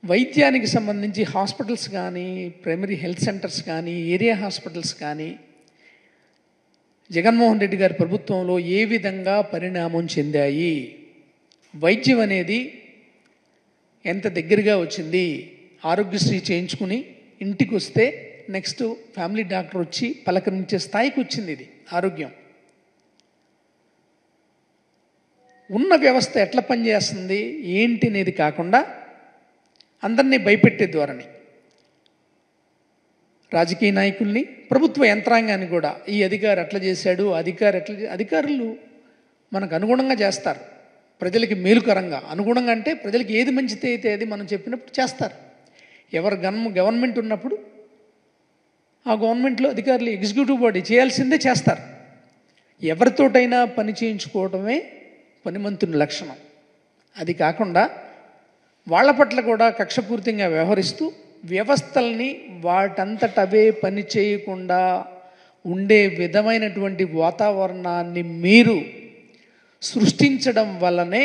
వైద్యానికి సంబంధించి హాస్పిటల్స్ కానీ, ప్రైమరీ హెల్త్ సెంటర్స్ కానీ, ఏరియా హాస్పిటల్స్ కానీ జగన్మోహన్ రెడ్డి గారి ప్రభుత్వంలో ఏ విధంగా పరిణామం చెందాయి, వైద్యం అనేది ఎంత దగ్గరగా వచ్చింది, ఆరోగ్యశ్రీ చేయించుకుని ఇంటికి వస్తే నెక్స్ట్ ఫ్యామిలీ డాక్టర్ వచ్చి పలకరించే స్థాయికి వచ్చింది ఇది ఆరోగ్యం. ఉన్న వ్యవస్థ ఎట్లా పనిచేస్తుంది ఏంటి అనేది కాకుండా అందరినీ భయపెట్టే ధోరణి, రాజకీయ నాయకుల్ని, ప్రభుత్వ యంత్రాంగాన్ని కూడా ఈ అధికారి అట్లా చేశాడు, అధికారులు మనకు అనుగుణంగా చేస్తారు, ప్రజలకి మేలుకరంగా అనుగుణంగా అంటే ప్రజలకి ఏది మంచిది అయితే అది మనం చెప్పినప్పుడు చేస్తారు. ఎవరు గవర్నమెంట్ ఉన్నప్పుడు ఆ గవర్నమెంట్లో అధికారులు ఎగ్జిక్యూటివ్ బాడీ చేయాల్సిందే చేస్తారు. ఎవరితోటైనా పని చేయించుకోవడమే పనిమంతుని లక్షణం. అది కాకుండా వాళ్ళ పట్ల కూడా కక్షపూరితంగా వ్యవహరిస్తూ వ్యవస్థల్ని వాటంతటవే పని చేయకుండా ఉండే విధమైనటువంటి వాతావరణాన్ని మీరు సృష్టించడం వల్లనే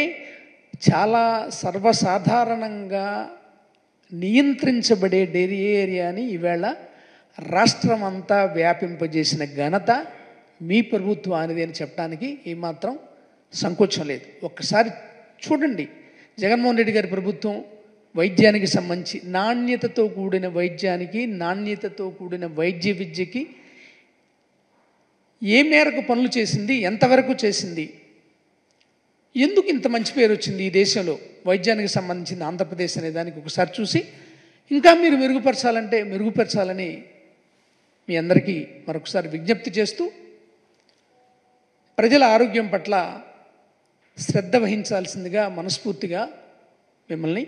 చాలా సర్వసాధారణంగా నియంత్రించబడే డైరీ ఏరియాని ఈవేళ రాష్ట్రం అంతా వ్యాపింపజేసిన ఘనత మీ ప్రభుత్వానిది అని చెప్పడానికి ఏమాత్రం సంకోచం లేదు. ఒక్కసారి చూడండి, జగన్మోహన్ రెడ్డి గారి ప్రభుత్వం వైద్యానికి సంబంధించి నాణ్యతతో కూడిన వైద్యానికి, నాణ్యతతో కూడిన వైద్య విద్యకి ఏ మేరకు పనులు చేసింది, ఎంతవరకు చేసింది, ఎందుకు ఇంత మంచి పేరు వచ్చింది ఈ దేశంలో వైద్యానికి సంబంధించిన ఆంధ్రప్రదేశ్ అనే దానికి ఒకసారి చూసి ఇంకా మీరు మెరుగుపరచాలని మీ అందరికీ మరొకసారి విజ్ఞప్తి చేస్తూ ప్రజల ఆరోగ్యం పట్ల శ్రద్ధ వహించాల్సిందిగా మనస్ఫూర్తిగా మిమ్మల్ని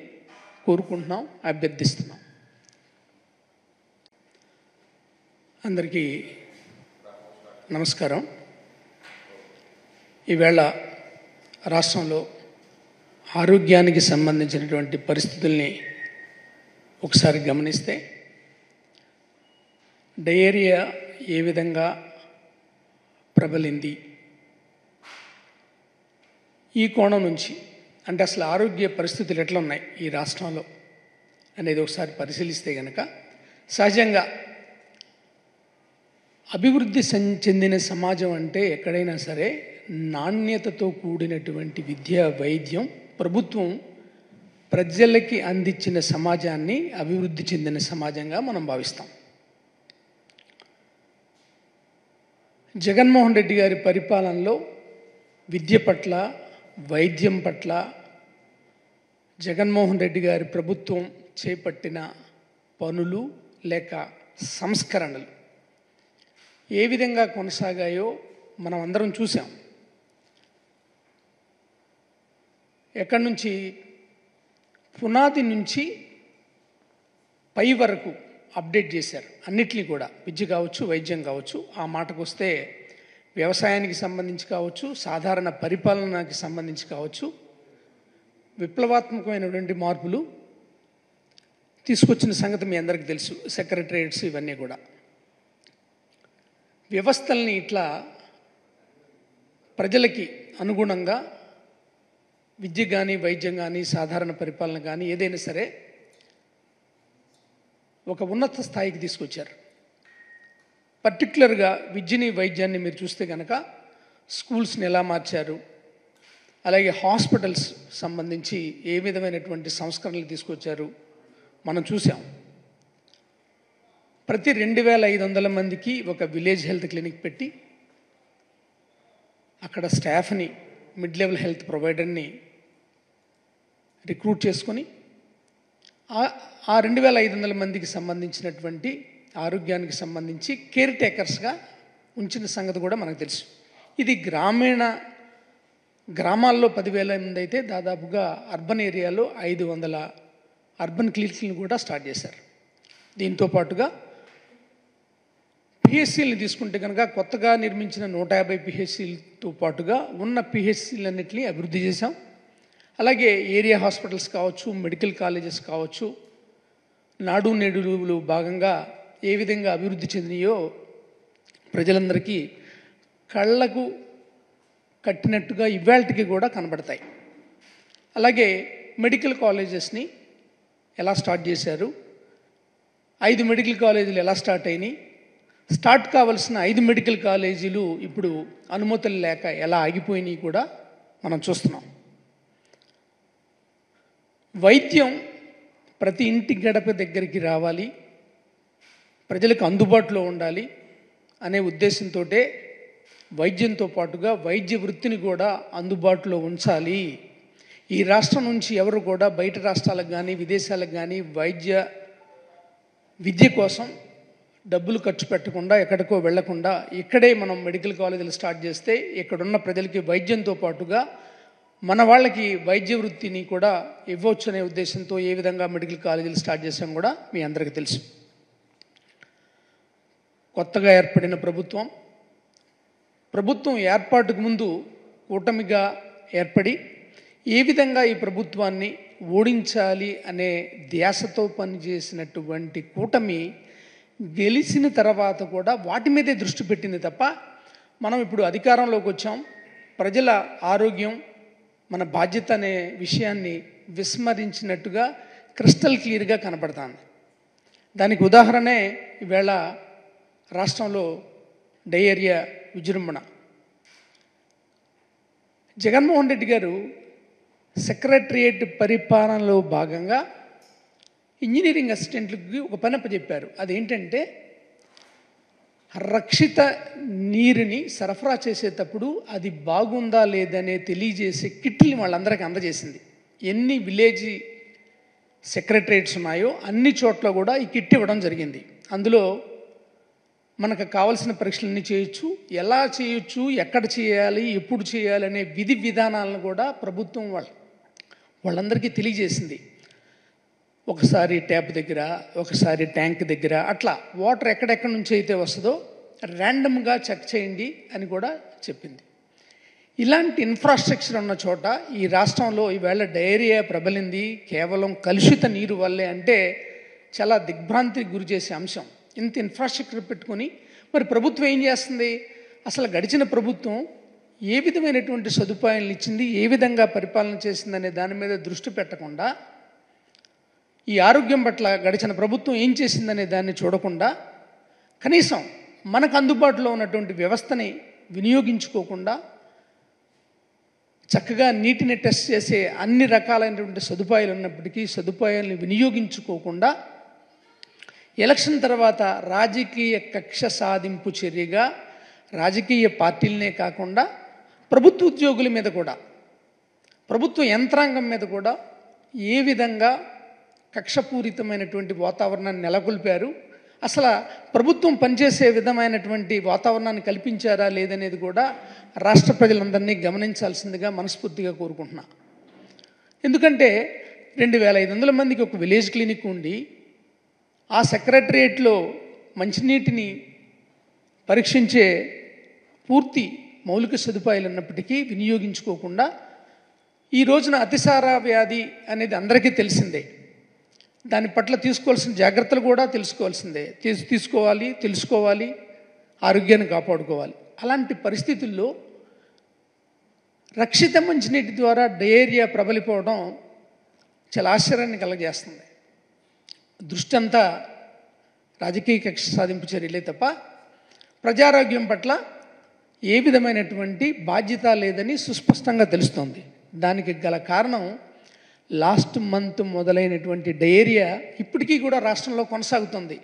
కోరుకుంటున్నాం, అభ్యర్థిస్తున్నాం. అందరికీ నమస్కారం. ఈవేళ రాష్ట్రంలో ఆరోగ్యానికి సంబంధించినటువంటి పరిస్థితుల్ని ఒకసారి గమనిస్తే డయేరియా ఏ విధంగా ప్రబలింది, ఈ కోణం నుంచి అంటే అసలు ఆరోగ్య పరిస్థితులు ఎట్లా ఉన్నాయి ఈ రాష్ట్రంలో అనేది ఒకసారి పరిశీలిస్తే కనుక సహజంగా అభివృద్ధి చెందిన సమాజం అంటే ఎక్కడైనా సరే నాణ్యతతో కూడినటువంటి విద్య, వైద్యం ప్రభుత్వం ప్రజలకి అందించిన సమాజాన్ని అభివృద్ధి చెందిన సమాజంగా మనం భావిస్తాం. జగన్మోహన్ రెడ్డి గారి పరిపాలనలో విద్య పట్ల, వైద్యం పట్ల జగన్మోహన్ రెడ్డి గారి ప్రభుత్వం చేపట్టిన పనులు లేక సంస్కరణలు ఏ విధంగా కొనసాగాయో మనం అందరం చూసాం. ఎక్కడి నుంచి పునాది నుంచి పై వరకు అప్డేట్ చేశారు అన్నిటినీ కూడా, విద్య కావచ్చు, వైద్యం కావచ్చు. ఆ మాటకు వస్తే వ్యవసాయానికి సంబంధించి కావచ్చు, సాధారణ పరిపాలనకి సంబంధించి కావచ్చు, విప్లవాత్మకమైనటువంటి మార్పులు తీసుకొచ్చిన సంగతి మీ అందరికీ తెలుసు. సెక్రటరియట్స్ ఇవన్నీ కూడా వ్యవస్థల్ని ఇట్లా ప్రజలకి అనుగుణంగా విద్య కానీ, వైద్యం కానీ, సాధారణ పరిపాలన కానీ ఏదైనా సరే ఒక ఉన్నత స్థాయికి తీసుకొచ్చారు. పర్టికులర్గా విద్యని, వైద్యాన్ని మీరు చూస్తే కనుక స్కూల్స్ని ఎలా మార్చారు, అలాగే హాస్పిటల్స్ సంబంధించి ఏ విధమైనటువంటి సంస్కరణలు తీసుకొచ్చారు మనం చూసాం. ప్రతి 2500 మందికి ఒక విలేజ్ హెల్త్ క్లినిక్ పెట్టి అక్కడ స్టాఫ్ని, మిడ్ లెవెల్ హెల్త్ ప్రొవైడర్ని రిక్రూట్ చేసుకొని ఆ 2500 మందికి సంబంధించినటువంటి ఆరోగ్యానికి సంబంధించి కేర్ టేకర్స్గా ఉంచిన సంగతి కూడా మనకు తెలుసు. ఇది గ్రామాల్లో 10,000 మంది అయితే దాదాపుగా అర్బన్ ఏరియాలో 500 అర్బన్ క్లినిక్లను కూడా స్టార్ట్ చేశారు. దీంతో పాటుగా పిహెచ్సిల్ని తీసుకుంటే కనుక కొత్తగా నిర్మించిన 150 పిహెచ్సిలతో పాటుగా ఉన్న పిహెచ్సిలన్నింటినీ అభివృద్ధి చేశాం. అలాగే ఏరియా హాస్పిటల్స్ కావచ్చు, మెడికల్ కాలేజెస్ కావచ్చు, నాడు నేడులు భాగంగా ఏ విధంగా అభివృద్ధి చెందినాయో ప్రజలందరికీ కళ్ళకు కట్టినట్టుగా ఇవాళకి కూడా కనబడతాయి. అలాగే మెడికల్ కాలేజెస్ని ఎలా స్టార్ట్ చేశారు, 5 మెడికల్ కాలేజీలు ఎలా స్టార్ట్ అయినాయి, స్టార్ట్ కావాల్సిన 5 మెడికల్ కాలేజీలు ఇప్పుడు అనుమతులు లేక ఎలా ఆగిపోయినాయి కూడా మనం చూస్తున్నాం. వైద్యం ప్రతి ఇంటి గడప దగ్గరికి రావాలి, ప్రజలకు అందుబాటులో ఉండాలి అనే ఉద్దేశంతో వైద్యంతో పాటుగా వైద్య వృత్తిని కూడా అందుబాటులో ఉంచాలి. ఈ రాష్ట్రం నుంచి ఎవరు కూడా బయట రాష్ట్రాలకు కానీ విదేశాలకు కానీ విద్య కోసం డబ్బులు ఖర్చు పెట్టకుండా, ఎక్కడికో వెళ్లకుండా ఇక్కడే మనం మెడికల్ కాలేజీలు స్టార్ట్ చేస్తే ఇక్కడున్న ప్రజలకి వైద్యంతో పాటుగా మన వాళ్ళకి వైద్య వృత్తిని కూడా ఇవ్వచ్చు అనే ఉద్దేశంతో ఏ విధంగా మెడికల్ కాలేజీలు స్టార్ట్ చేసాం కూడా మీ అందరికీ తెలుసు. కొత్తగా ఏర్పడిన ప్రభుత్వం ఏర్పాటుకు ముందు కూటమిగా ఏర్పడి ఏ విధంగా ఈ ప్రభుత్వాన్ని ఓడించాలి అనే ధ్యాసతో పనిచేసినటువంటి కూటమి గెలిచిన తర్వాత కూడా వాటి మీదే దృష్టి పెట్టింది తప్ప, మనం ఇప్పుడు అధికారంలోకి వచ్చాం, ప్రజల ఆరోగ్యం మన బాధ్యత అనే విషయాన్ని విస్మరించినట్టుగా క్రిస్టల్ క్లియర్గా కనపడుతుంది. దానికి ఉదాహరణే ఈవేళ రాష్ట్రంలో డయేరియా విజృంభణ. జగన్మోహన్ రెడ్డి గారు సెక్రటరియేట్ పరిపాలనలో భాగంగా ఇంజనీరింగ్ అసిస్టెంట్లకి ఒక పని అప్పచెప్పారు. అదేంటంటే రక్షిత నీరుని సరఫరా చేసేటప్పుడు అది బాగుందా లేదనే తెలియజేసే కిట్ని వాళ్ళందరికీ అందజేసింది. ఎన్ని విలేజ్ సెక్రటరియేట్స్ ఉన్నాయో అన్ని చోట్ల కూడా ఈ కిట్ ఇవ్వడం జరిగింది. అందులో మనకు కావాల్సిన పరీక్షలన్నీ చేయొచ్చు, ఎలా చేయొచ్చు, ఎక్కడ చేయాలి, ఎప్పుడు చేయాలి అనే విధి విధానాలను కూడా ప్రభుత్వం వాళ్ళందరికీ తెలియజేసింది. ఒకసారి ట్యాప్ దగ్గర, ఒకసారి ట్యాంక్ దగ్గర, అట్లా వాటర్ ఎక్కడెక్కడి నుంచి అయితే వస్తుందో ర్యాండమ్గా చెక్ చేయండి అని కూడా చెప్పింది. ఇలాంటి ఇన్ఫ్రాస్ట్రక్చర్ ఉన్న చోట ఈ రాష్ట్రంలో ఈవేళ డయేరియా ప్రబలింది కేవలం కలుషిత నీరు వల్లే అంటే చాలా దిగ్భ్రాంతికి గురి చేసే అంశం. ఇంత ఇన్ఫ్రాస్ట్రక్చర్ పెట్టుకొని మరి ప్రభుత్వం ఏం చేస్తుంది? అసలు గడిచిన ప్రభుత్వం ఏ విధమైనటువంటి సదుపాయాలను ఇచ్చింది, ఏ విధంగా పరిపాలన చేసిందనే దాని మీద దృష్టి పెట్టకుండా, ఈ ఆరోగ్యం పట్ల గడిచిన ప్రభుత్వం ఏం చేసిందనే దాన్ని చూడకుండా, కనీసం మనకు అందుబాటులో ఉన్నటువంటి వ్యవస్థని వినియోగించుకోకుండా, చక్కగా నీటిని టెస్ట్ చేసే అన్ని రకాలైనటువంటి సదుపాయాలు ఉన్నప్పటికీ సదుపాయాలను వినియోగించుకోకుండా ఎలక్షన్ తర్వాత రాజకీయ కక్ష సాధింపు చర్యగా రాజకీయ పార్టీలనే కాకుండా ప్రభుత్వ ఉద్యోగుల మీద కూడా, ప్రభుత్వ యంత్రాంగం మీద కూడా ఏ విధంగా కక్షపూరితమైనటువంటి వాతావరణాన్ని నెలకొల్పారు, అసలు ప్రభుత్వం పనిచేసే విధమైనటువంటి వాతావరణాన్ని కల్పించారా లేదనేది కూడా రాష్ట్ర ప్రజలందరినీ గమనించాల్సిందిగా మనస్ఫూర్తిగా కోరుకుంటున్నా. ఎందుకంటే 2500 మందికి ఒక విలేజ్ క్లినిక్ ఉండి ఆ సెక్రటరియేట్లో మంచినీటిని పరీక్షించే పూర్తి మౌలిక సదుపాయాలు ఉన్నప్పటికీ వినియోగించుకోకుండా ఈ రోజున అతిసార వ్యాధి అనేది అందరికీ తెలిసిందే. దాని పట్ల తీసుకోవాల్సిన జాగ్రత్తలు కూడా తెలుసుకోవాలి, ఆరోగ్యాన్ని కాపాడుకోవాలి. అలాంటి పరిస్థితుల్లో రక్షిత మంచినీటి ద్వారా డయేరియా ప్రబలిపోవడం చాలా ఆశ్చర్యాన్ని కలగజేస్తుంది. దృష్టి అంతా రాజకీయ కక్ష సాధింపు చర్యలే తప్ప ప్రజారోగ్యం పట్ల ఏ విధమైనటువంటి బాధ్యత లేదని సుస్పష్టంగా తెలుస్తోంది. దానికి గల కారణం లాస్ట్ మంత్ మొదలైనటువంటి డయేరియా ఇప్పటికీ కూడా రాష్ట్రంలో కొనసాగుతుంది.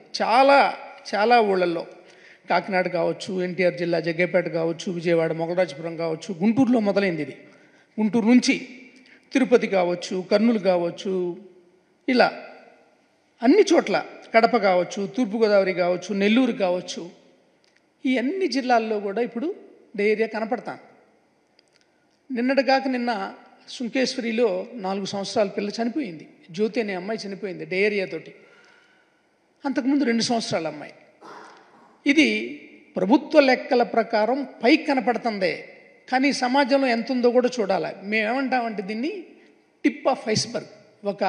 చాలా ఊళ్ళల్లో, కాకినాడ కావచ్చు, ఎన్టీఆర్ జిల్లా జగ్గైపేట కావచ్చు, విజయవాడ మొగలరాజపురం కావచ్చు, గుంటూరులో మొదలైంది. ఇది గుంటూరు నుంచి తిరుపతి కావచ్చు, కర్నూలు కావచ్చు, ఇలా అన్ని చోట్ల, కడప కావచ్చు, తూర్పుగోదావరి కావచ్చు, నెల్లూరు కావచ్చు, ఈ అన్ని జిల్లాల్లో కూడా ఇప్పుడు డయేరియా కనపడతాను. నిన్న సుంకేశ్వరిలో 4 సంవత్సరాల పిల్ల చనిపోయింది. జ్యోతి అనే అమ్మాయి చనిపోయింది డయేరియాతోటి. అంతకుముందు 2 సంవత్సరాల అమ్మాయి. ఇది ప్రభుత్వ లెక్కల ప్రకారం పైకి కనపడుతుందే, కానీ సమాజంలో ఎంత ఉందో కూడా చూడాలి. మేమేమంటామంటే దీన్ని టిప్ ఆఫ్ ఐస్బర్గ్. ఒక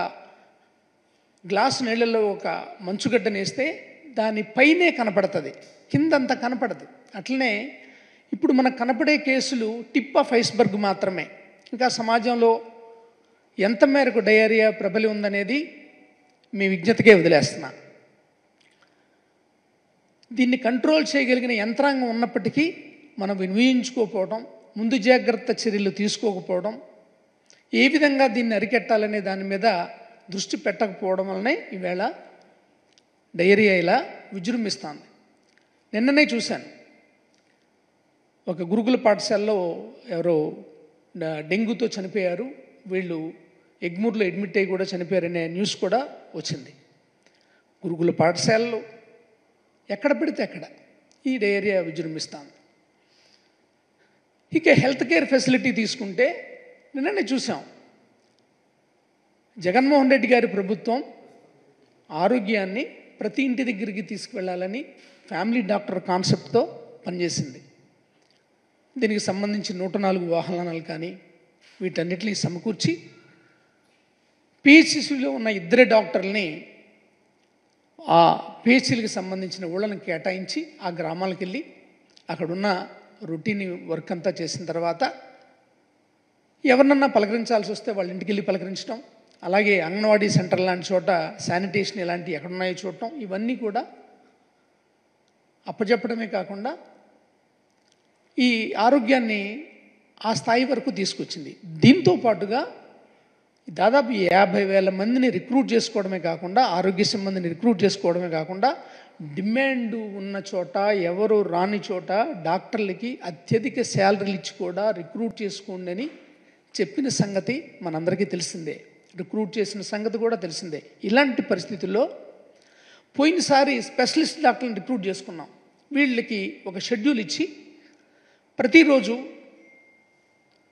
గ్లాసు నీళ్ళలో ఒక మంచుగడ్డనేస్తే దాని పైనే కనపడుతుంది, కిందంతా కనపడదు. అట్లనే ఇప్పుడు మనకు కనపడే కేసులు టిప్ ఆఫ్ ఐస్బర్గ్ మాత్రమే. ఇంకా సమాజంలో ఎంత మేరకు డయేరియా ప్రబలి ఉందనేది మీ విజ్ఞతకే వదిలేస్తున్నా. దీన్ని కంట్రోల్ చేయగలిగిన యంత్రాంగం ఉన్నప్పటికీ మనం వినియోగించుకోకపోవడం, ముందు జాగ్రత్త చర్యలు తీసుకోకపోవడం, ఏ విధంగా దీన్ని అరికెట్టాలనే దాని మీద దృష్టి పెట్టకపోవడం వల్లనే ఈవేళ డయేరియా ఇలా విజృంభిస్తుంది. నిన్ననే చూశాను, ఒక గురుకుల పాఠశాలలో ఎవరో డెంగ్యూతో చనిపోయారు, వీళ్ళు ఎగ్మూర్లో అడ్మిట్ అయ్యి కూడా చనిపోయారనే న్యూస్ కూడా వచ్చింది. గురుకుల పాఠశాలలో ఎక్కడ పెడితే అక్కడ ఈ డయేరియా విజృంభిస్తుంది. ఇక హెల్త్ కేర్ ఫెసిలిటీ తీసుకుంటే నిన్ననే చూసాం, జగన్మోహన్ రెడ్డి గారి ప్రభుత్వం ఆరోగ్యాన్ని ప్రతి ఇంటి దగ్గరికి తీసుకువెళ్ళాలని ఫ్యామిలీ డాక్టర్ కాన్సెప్ట్తో పనిచేసింది. దీనికి సంబంధించి 104 వాహనాలు కానీ వీటన్నిటిని సమకూర్చి పిహెచ్సిలో ఉన్న 2 డాక్టర్లని ఆ పిహెచ్సిలకు సంబంధించిన ఊళ్ళని కేటాయించి ఆ గ్రామాలకు వెళ్ళి అక్కడున్న రొటీన్ వర్క్ అంతా చేసిన తర్వాత ఎవరినన్నా పలకరించాల్సి వస్తే వాళ్ళ ఇంటికి వెళ్ళి పలకరించడం, అలాగే అంగన్వాడీ సెంటర్ లాంటి చోట శానిటేషన్ ఇలాంటివి ఎక్కడున్నాయో చూడటం, ఇవన్నీ కూడా అప్పచెప్పడమే కాకుండా ఈ ఆరోగ్యాన్ని ఆ స్థాయి వరకు తీసుకొచ్చింది. దీంతో పాటుగా దాదాపు 50,000 మందిని రిక్రూట్ చేసుకోవడమే కాకుండా, ఆరోగ్య సిబ్బందిని రిక్రూట్ చేసుకోవడమే కాకుండా, డిమాండ్ ఉన్న చోట, ఎవరు రాని చోట డాక్టర్లకి అత్యధిక శాలరీలు ఇచ్చి కూడా రిక్రూట్ చేసుకోండి అని చెప్పిన సంగతి మనందరికీ తెలిసిందే. రిక్రూట్ చేసిన సంగతి కూడా తెలిసిందే. ఇలాంటి పరిస్థితుల్లో పోయినసారి స్పెషలిస్ట్ డాక్టర్ని రిక్రూట్ చేసుకున్నాం. వీళ్ళకి ఒక షెడ్యూల్ ఇచ్చి ప్రతిరోజు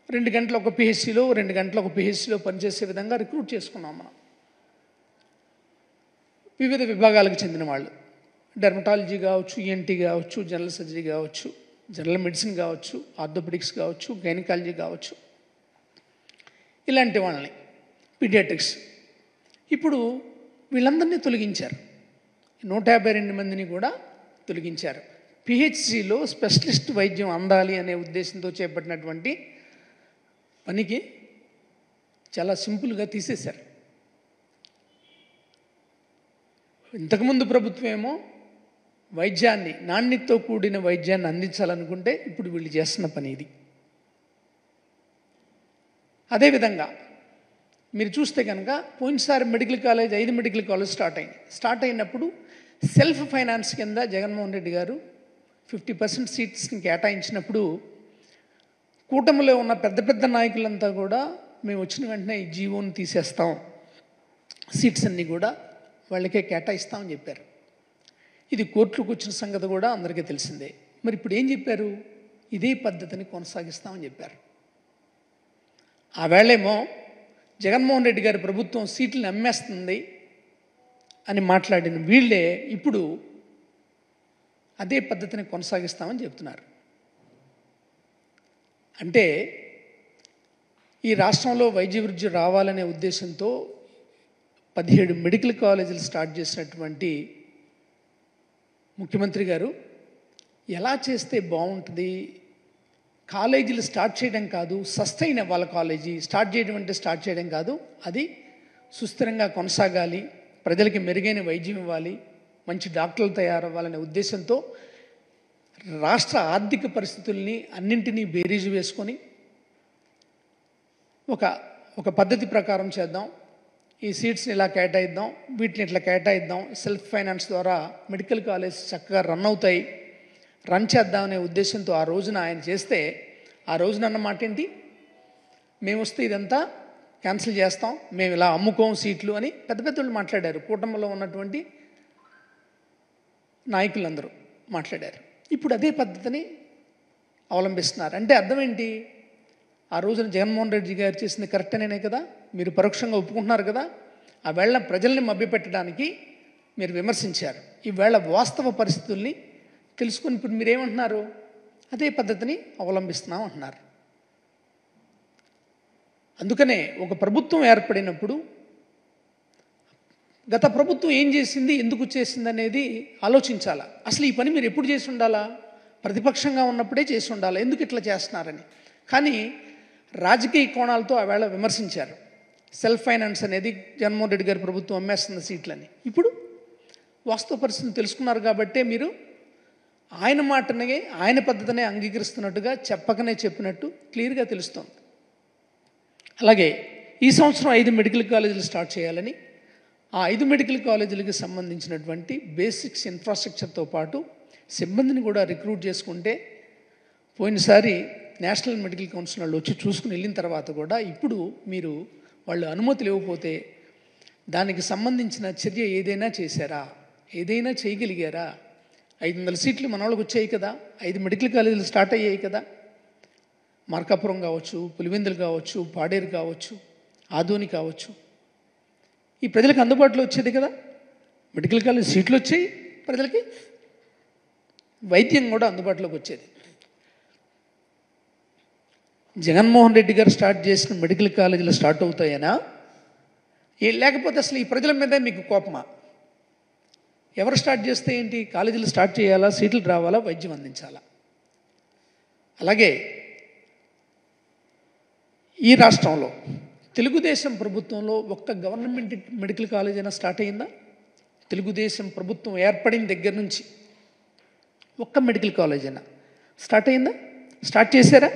2 గంటలు ఒక పిహెచ్సిలో, 2 గంటలు ఒక పిహెచ్సిలో పనిచేసే విధంగా రిక్రూట్ చేసుకున్నాం మనం. వివిధ విభాగాలకు చెందిన వాళ్ళు, డెర్మటాలజీ కావచ్చు, ఈఎన్టీ కావచ్చు, జనరల్ సర్జరీ కావచ్చు, జనరల్ మెడిసిన్ కావచ్చు, ఆర్థోపెడిక్స్ కావచ్చు, గైనకాలజీ కావచ్చు, ఇలాంటి వాళ్ళని, పీడియాట్రిక్స్. ఇప్పుడు వీళ్ళందరినీ తొలగించారు. 152 మందిని కూడా తొలగించారు. పిహెచ్సిలో స్పెషలిస్ట్ వైద్యం అందాలి అనే ఉద్దేశంతో చేపట్టినటువంటి పనికి చాలా సింపుల్గా తీసేశారు. ఇంతకుముందు ప్రభుత్వం ఏమో వైద్యాన్ని, నాణ్యతతో కూడిన వైద్యాన్ని అందించాలనుకుంటే ఇప్పుడు వీళ్ళు చేస్తున్న పని ఇది. అదేవిధంగా మీరు చూస్తే కనుక పోయినసారి medical college 5 medical college start అయినప్పుడు సెల్ఫ్ ఫైనాన్స్ కింద జగన్మోహన్ రెడ్డి గారు 50% సీట్స్ని కేటాయించినప్పుడు కూటమిలో ఉన్న పెద్ద పెద్ద నాయకులంతా కూడా మేము వచ్చిన వెంటనే ఈ జీవోని తీసేస్తాం, సీట్స్ అన్నీ కూడా వాళ్ళకే కేటాయిస్తామని చెప్పారు. ఇది కోర్టులకు వచ్చిన సంగతి కూడా అందరికీ తెలిసిందే. మరి ఇప్పుడు ఏం చెప్పారు? ఇదే పద్ధతిని కొనసాగిస్తామని చెప్పారు. ఆ వేళేమో జగన్మోహన్ రెడ్డి గారి ప్రభుత్వం సీట్లను అమ్మేస్తుంది అని మాట్లాడిన వీళ్ళే ఇప్పుడు అదే పద్ధతిని కొనసాగిస్తామని చెప్తున్నారు. అంటే ఈ రాష్ట్రంలో వైద్య వృద్ధి రావాలనే ఉద్దేశంతో 17 మెడికల్ కాలేజీలు స్టార్ట్ చేసినటువంటి ముఖ్యమంత్రి గారు ఎలా చేస్తే బాగుంటుంది, కాలేజీలు స్టార్ట్ చేయడం కాదు, సస్టైన్ అవ్వాలి. కాలేజీ స్టార్ట్ చేయడం కాదు, అది సుస్థిరంగా కొనసాగాలి, ప్రజలకి మెరుగైన వైద్యం ఇవ్వాలి, మంచి డాక్టర్లు తయారవ్వాలనే ఉద్దేశంతో రాష్ట్ర ఆర్థిక పరిస్థితుల్ని అన్నింటినీ బేరీజు వేసుకొని ఒక పద్ధతి ప్రకారం చేద్దాం, ఈ సీట్స్ని ఇలా కేటాయిద్దాం, వీటిని ఇట్లా కేటాయిద్దాం, సెల్ఫ్ ఫైనాన్స్ ద్వారా మెడికల్ కాలేజ్ చక్కగా రన్ అవుతాయి, రన్ చేద్దామనే ఉద్దేశంతో ఆ రోజున ఆయన చేస్తే, ఆ రోజున అన్నమాట ఏంటి, మేము వస్తే ఇదంతా క్యాన్సిల్ చేస్తాం, మేము ఇలా అమ్ముకోం సీట్లు అని పెద్ద పెద్దలు మాట్లాడారు. కూటమిలో ఉన్నటువంటి నాయకులందరూ మాట్లాడారు. ఇప్పుడు అదే పద్ధతిని అవలంబిస్తున్నారు. అంటే అర్థం ఏంటి? ఆ రోజున జగన్మోహన్ రెడ్డి గారు చేసింది కరెక్ట్ అనేనే కదా, మీరు పరోక్షంగా ఒప్పుకుంటున్నారు కదా. ఆ వేళ ప్రజల్ని మభ్యపెట్టడానికి మీరు విమర్శించారు. ఈవేళ వాస్తవ పరిస్థితుల్ని తెలుసుకుని ఇప్పుడు మీరేమంటున్నారు? అదే పద్ధతిని అవలంబిస్తున్నాం అంటున్నారు. అందుకనే ఒక ప్రభుత్వం ఏర్పడినప్పుడు గత ప్రభుత్వం ఏం చేసింది, ఎందుకు చేసింది అనేది ఆలోచించాలా. అసలు ఈ పని మీరు ఎప్పుడు చేసి ఉండాలా? ప్రతిపక్షంగా ఉన్నప్పుడే చేసి ఉండాలా, ఎందుకు ఇట్లా చేస్తున్నారని. కానీ రాజకీయ కోణాలతో ఆవేళ విమర్శించారు. సెల్ఫ్ ఫైనాన్స్ అనేది జగన్మోహన్ రెడ్డి గారి ప్రభుత్వం అమ్మేస్తున్న సీట్లని. ఇప్పుడు వాస్తవ పరిస్థితిని తెలుసుకున్నారు కాబట్టే మీరు ఆయన మాటనే ఆయన పద్ధతినే అంగీకరిస్తున్నట్టుగా చెప్పకనే చెప్పినట్టు క్లియర్గా తెలుస్తోంది. అలాగే ఈ సంవత్సరం 5 మెడికల్ కాలేజీలు స్టార్ట్ చేయాలని, ఆ 5 మెడికల్ కాలేజీలకు సంబంధించినటువంటి బేసిక్స్ ఇన్ఫ్రాస్ట్రక్చర్తో పాటు సిబ్బందిని కూడా రిక్రూట్ చేసుకుంటే, పోయినసారి నేషనల్ మెడికల్ కౌన్సిల్ వాళ్ళు వచ్చి చూసుకుని వెళ్ళిన తర్వాత కూడా ఇప్పుడు మీరు వాళ్ళు అనుమతులు ఇవ్వకపోతే దానికి సంబంధించిన చర్య ఏదైనా చేశారా, ఏదైనా చేయగలిగారా? 500 సీట్లు మన వాళ్ళకి వచ్చాయి కదా, 5 మెడికల్ కాలేజీలు స్టార్ట్ అయ్యాయి కదా. మార్కాపురం కావచ్చు, పులివెందులు కావచ్చు, పాడేరు కావచ్చు, ఆదోని కావచ్చు, ఈ ప్రజలకు అందుబాటులో వచ్చేది కదా. మెడికల్ కాలేజ్ సీట్లు వచ్చాయి, ప్రజలకి వైద్యం కూడా అందుబాటులోకి వచ్చేది. జగన్మోహన్ రెడ్డి గారు స్టార్ట్ చేసిన మెడికల్ కాలేజీలు స్టార్ట్ అవుతాయనా, లేకపోతే అసలు ఈ ప్రజల మీదే మీకు కోపమా? ఎవరు స్టార్ట్ చేస్తే ఏంటి? కాలేజీలు స్టార్ట్ చేయాలా, సీట్లు రావాలా, వైద్యం అందించాలా? అలాగే ఈ రాష్ట్రంలో తెలుగుదేశం ప్రభుత్వంలో ఒక్క గవర్నమెంట్ మెడికల్ కాలేజ్ అయినా స్టార్ట్ అయ్యిందా? తెలుగుదేశం ప్రభుత్వం ఏర్పడిన దగ్గర నుంచి ఒక్క మెడికల్ కాలేజ్ అయినా స్టార్ట్ అయ్యిందా? స్టార్ట్ చేశారా?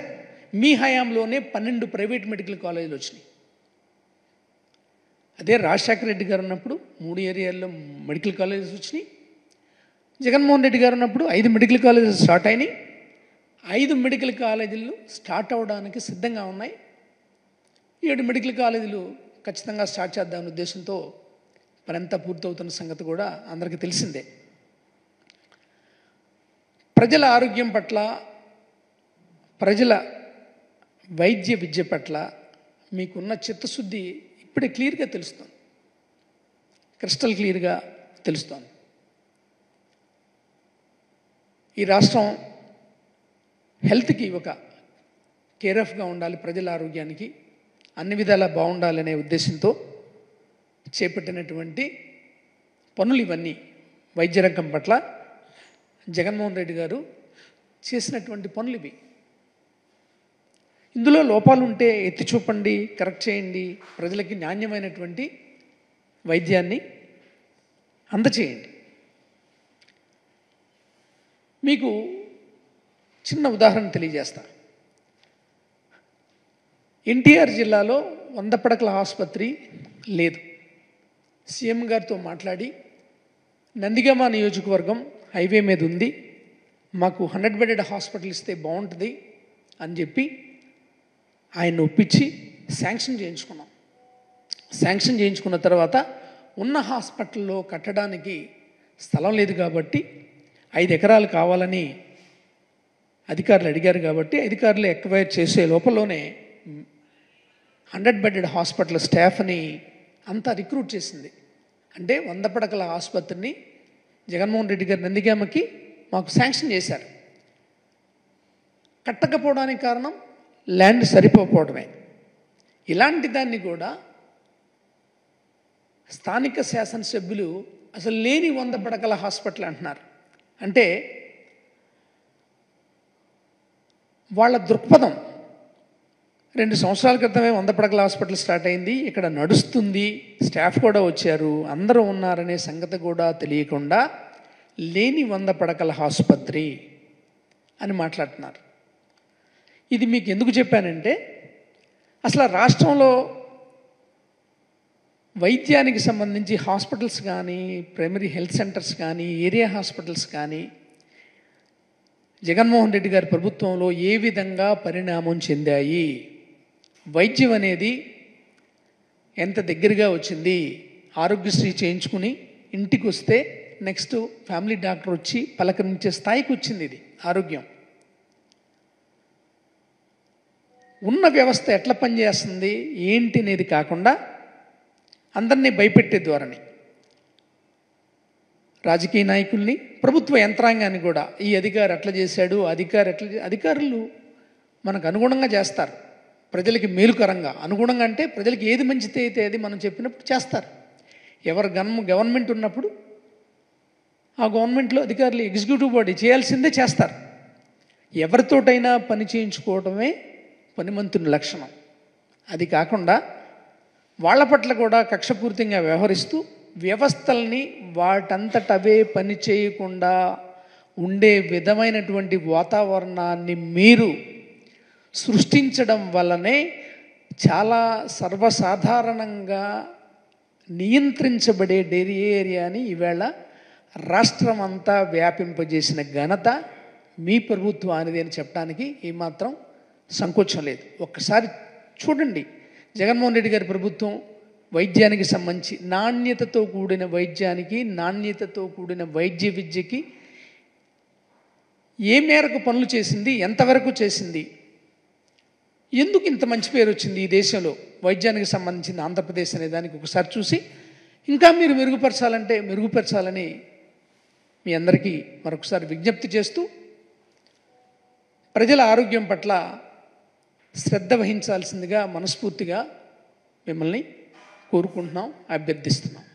మీ హయాంలోనే 12 ప్రైవేట్ మెడికల్ కాలేజీలు వచ్చినాయి. అదే రాజశేఖర రెడ్డి గారు ఉన్నప్పుడు 3 ఏరియాల్లో మెడికల్ కాలేజెస్ వచ్చినాయి. జగన్మోహన్ రెడ్డి గారు ఉన్నప్పుడు 5 మెడికల్ కాలేజెస్ స్టార్ట్ అయినాయి. 5 మెడికల్ కాలేజీలు స్టార్ట్ అవడానికి సిద్ధంగా ఉన్నాయి. 7 మెడికల్ కాలేజీలు ఖచ్చితంగా స్టార్ట్ చేద్దామనే ఉద్దేశంతో పనంతా పూర్తవుతున్న సంగతి కూడా అందరికీ తెలిసిందే. ప్రజల ఆరోగ్యం పట్ల, ప్రజల వైద్య విద్య పట్ల మీకున్న చిత్తశుద్ధి ఇప్పుడే క్లియర్గా తెలుస్తుంది, క్రిస్టల్ క్లియర్గా తెలుస్తోంది. ఈ రాష్ట్రం హెల్త్కి ఒక కేర్ ఆఫ్గా ఉండాలి, ప్రజల ఆరోగ్యానికి అన్ని విధాలా బాగుండాలనే ఉద్దేశంతో చేపట్టినటువంటి పనులు ఇవన్నీ. వైద్య రంగం పట్ల జగన్మోహన్ రెడ్డి గారు చేసినటువంటి పనులు ఇవి. ఇందులో లోపాలు ఉంటే ఎత్తి చూపండి, కరెక్ట్ చేయండి, ప్రజలకి నాణ్యమైనటువంటి వైద్యాన్ని అందచేయండి. మీకు చిన్న ఉదాహరణ తెలియజేస్తా. ఎన్టీఆర్ జిల్లాలో 100 పడకల ఆసుపత్రి లేదు. సీఎం గారితో మాట్లాడి నందిగామ నియోజకవర్గం హైవే మీద ఉంది, మాకు 100 బెడెడ్ హాస్పిటల్ ఇస్తే బాగుంటుంది అని చెప్పి ఆయన ఒప్పించి శాంక్షన్ చేయించుకున్నాం. శాంక్షన్ చేయించుకున్న తర్వాత ఉన్న హాస్పిటల్లో కట్టడానికి స్థలం లేదు కాబట్టి 5 ఎకరాలు కావాలని అధికారులు అడిగారు కాబట్టి అధికారులు ఎక్వైర్ చేసే లోపలనే 100 బెడెడ్ హాస్పిటల్ స్టాఫ్ని అంతా రిక్రూట్ చేసింది. అంటే 100 పడకల ఆసుపత్రిని జగన్మోహన్ రెడ్డి గారు నందిగామకి మాకు శాంక్షన్ చేశారు. కట్టకపోవడానికి కారణం ల్యాండ్ సరిపోకపోవడమే. ఇలాంటి దాన్ని కూడా స్థానిక శాసనసభ్యులు అసలు లేని 100 పడకల హాస్పిటల్ అంటున్నారు. అంటే వాళ్ళ దృక్పథం 2 సంవత్సరాల క్రితమే 100 పడకల హాస్పిటల్ స్టార్ట్ అయింది, ఇక్కడ నడుస్తుంది, స్టాఫ్ కూడా వచ్చారు, అందరూ ఉన్నారనే సంగతి కూడా తెలియకుండా లేని 100 పడకల ఆసుపత్రి అని మాట్లాడుతున్నారు. ఇది మీకు ఎందుకు చెప్పానంటే అసలు రాష్ట్రంలో వైద్యానికి సంబంధించి హాస్పిటల్స్ కానీ, ప్రైమరీ హెల్త్ సెంటర్స్ కానీ, ఏరియా హాస్పిటల్స్ కానీ జగన్మోహన్ రెడ్డి గారి ప్రభుత్వంలో ఏ విధంగా పరిణామం చెందాయి, వైద్యం అనేది ఎంత దగ్గరగా వచ్చింది, ఆరోగ్యశ్రీ చేయించుకుని ఇంటికి వస్తే నెక్స్ట్ ఫ్యామిలీ డాక్టర్ వచ్చి పలకరించే స్థాయికి వచ్చింది ఇది ఆరోగ్యం. ఉన్న వ్యవస్థ ఎట్లా పనిచేస్తుంది ఏంటి అనేది కాకుండా అందరినీ భయపెట్టే ధోరణి, రాజకీయ నాయకుల్ని, ప్రభుత్వ యంత్రాంగాన్ని కూడా ఈ అధికారి అట్లా చేశాడు, అధికారులు మనకు అనుగుణంగా చేస్తారు, ప్రజలకి మేలుకరంగా అనుగుణంగా. అంటే ప్రజలకి ఏది మంచితే అయితే అది మనం చెప్పినప్పుడు చేస్తారు. ఎవరు గవర్నమెంట్ ఉన్నప్పుడు ఆ గవర్నమెంట్లో అధికారులు ఎగ్జిక్యూటివ్ బాడీ చేయాల్సిందే చేస్తారు. ఎవరితోటైనా పని చేయించుకోవడమే పనిమంతుని లక్షణం. అది కాకుండా వాళ్ళ పట్ల కూడా కక్షపూరితంగా వ్యవహరిస్తూ వ్యవస్థల్ని వాటంతటవే పని చేయకుండా ఉండే విధమైనటువంటి వాతావరణాన్ని మీరు సృష్టించడం వల్లనే చాలా సర్వసాధారణంగా నియంత్రించబడే డైరీ ఏరియాని ఈవేళ రాష్ట్రం అంతా వ్యాపింపజేసిన ఘనత మీ ప్రభుత్వానిది అని చెప్పడానికి ఏమాత్రం సంకోచం లేదు. ఒక్కసారి చూడండి, జగన్మోహన్ రెడ్డి గారి ప్రభుత్వం వైద్యానికి సంబంధించి నాణ్యతతో కూడిన వైద్యానికి, నాణ్యతతో కూడిన వైద్య విద్యకి ఏ మేరకు పనులు చేసింది, ఎంతవరకు చేసింది, ఎందుకు ఇంత మంచి పేరు వచ్చింది ఈ దేశంలో వైద్యానికి సంబంధించిన ఆంధ్రప్రదేశ్ అనే దానికి ఒకసారి చూసి ఇంకా మీరు మెరుగుపరచాలని మీ అందరికీ మరొకసారి విజ్ఞప్తి చేస్తూ ప్రజల ఆరోగ్యం పట్ల శ్రద్ధ వహించాల్సిందిగా మనస్ఫూర్తిగా మిమ్మల్ని కోరుకుంటున్నాం, అభ్యర్థిస్తున్నాం.